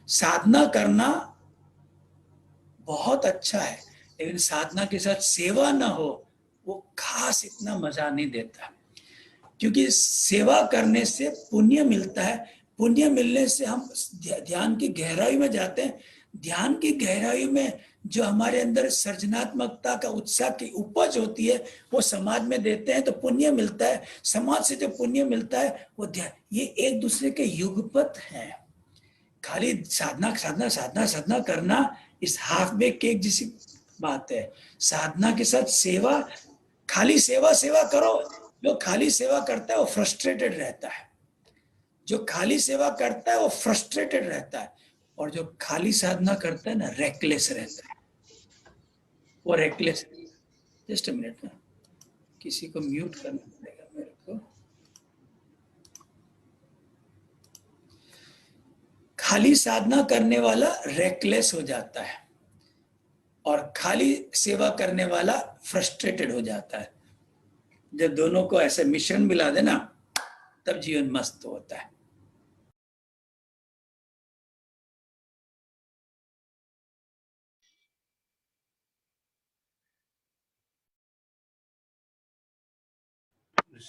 साधना करना बहुत अच्छा है, लेकिन साधना के साथ सेवा ना हो वो खास इतना मजा नहीं देता, क्योंकि सेवा करने से पुण्य मिलता है। पुण्य मिलने से हम ध्यान की गहराई में जाते हैं। ध्यान की गहराई में जो हमारे अंदर सृजनात्मकता का उत्साह की उपज होती है वो समाज में देते हैं तो पुण्य मिलता है। समाज से जो पुण्य मिलता है वो ध्यान, ये एक दूसरे के युगपत हैं। खाली साधना साधना साधना साधना करना इस हाफ बेक केक जैसी बात है। साधना के साथ सेवा, खाली सेवा सेवा करो। जो खाली सेवा करता है वो फ्रस्ट्रेटेड रहता है, जो खाली सेवा करता है वो फ्रस्ट्रेटेड रहता है, और जो खाली साधना करता है ना रेकलेस रहता है, वो रेकलेस। जस्ट अ मिनट ना, किसी को म्यूट करना पड़ेगा मेरे को। खाली साधना करने वाला रेकलेस हो जाता है और खाली सेवा करने वाला फ्रस्ट्रेटेड हो जाता है। जब दोनों को ऐसे मिश्रण मिला देना तब जीवन मस्त होता है।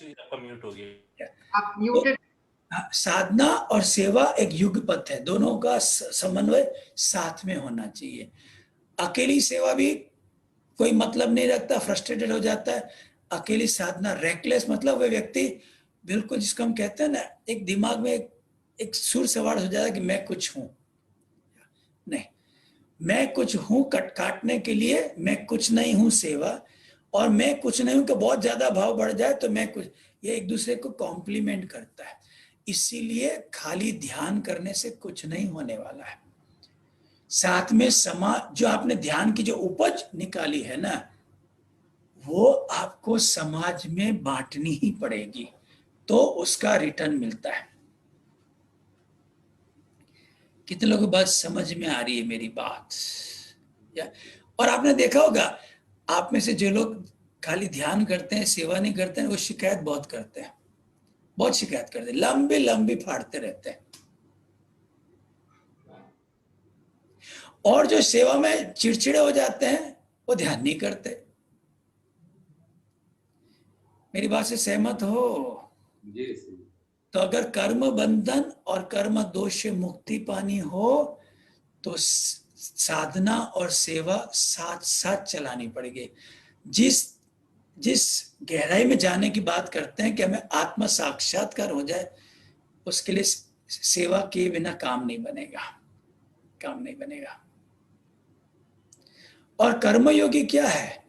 आपका म्यूट हो गया, आप म्यूटेड। साधना और सेवा एक युगपथ है, दोनों का समन्वय साथ में होना चाहिए। अकेली सेवा भी कोई मतलब नहीं रखता, फ्रस्ट्रेटेड हो जाता है। अकेली साधना रेकलेस, मतलब वह व्यक्ति बिल्कुल, जिसको हम कहते हैं ना, एक दिमाग में एक सुर सवार हो जाता है कि मैं कुछ हूं। नहीं, मैं कुछ हूं काटने के लिए मैं कुछ नहीं हूं सेवा, और मैं कुछ नहीं हूं कि बहुत ज्यादा भाव बढ़ जाए तो मैं कुछ, ये एक दूसरे को कॉम्प्लीमेंट करता है। इसीलिए खाली ध्यान करने से कुछ नहीं होने वाला है। साथ में जो आपने ध्यान की जो उपज निकाली है ना, वो आपको समाज में बांटनी ही पड़ेगी तो उसका रिटर्न मिलता है। कितने लोगों को बात समझ में आ रही है मेरी बात? और आपने देखा होगा, आप में से जो लोग खाली ध्यान करते हैं सेवा नहीं करते हैं, वो शिकायत बहुत करते हैं, बहुत शिकायत करते हैं, लंबी लंबी फाड़ते रहते हैं। और जो सेवा में चिड़चिड़े हो जाते हैं वो ध्यान नहीं करते। मेरी बात से सहमत हो? जी। तो अगर कर्म बंधन और कर्म दोष से मुक्ति पानी हो तो साधना और सेवा साथ साथ चलानी पड़ेगी। जिस गहराई में जाने की बात करते हैं कि हमें आत्म साक्षात्कार हो जाए, उसके लिए सेवा किए बिना काम नहीं बनेगा, काम नहीं बनेगा। और कर्मयोगी क्या है?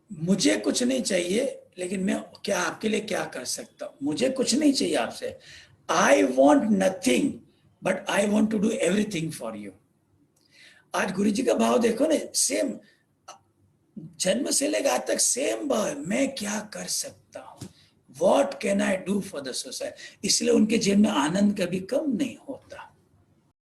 मुझे कुछ नहीं चाहिए, लेकिन मैं क्या आपके लिए क्या कर सकता हूं। मुझे कुछ नहीं चाहिए आपसे, I want nothing but I want to do everything for you. आज गुरु जी का भाव देखो ना, सेम, जन्म से लेकर आज तक सेम भाव है, मैं क्या कर सकता हूं, what can I do for the society. इसलिए उनके जीवन में आनंद कभी कम नहीं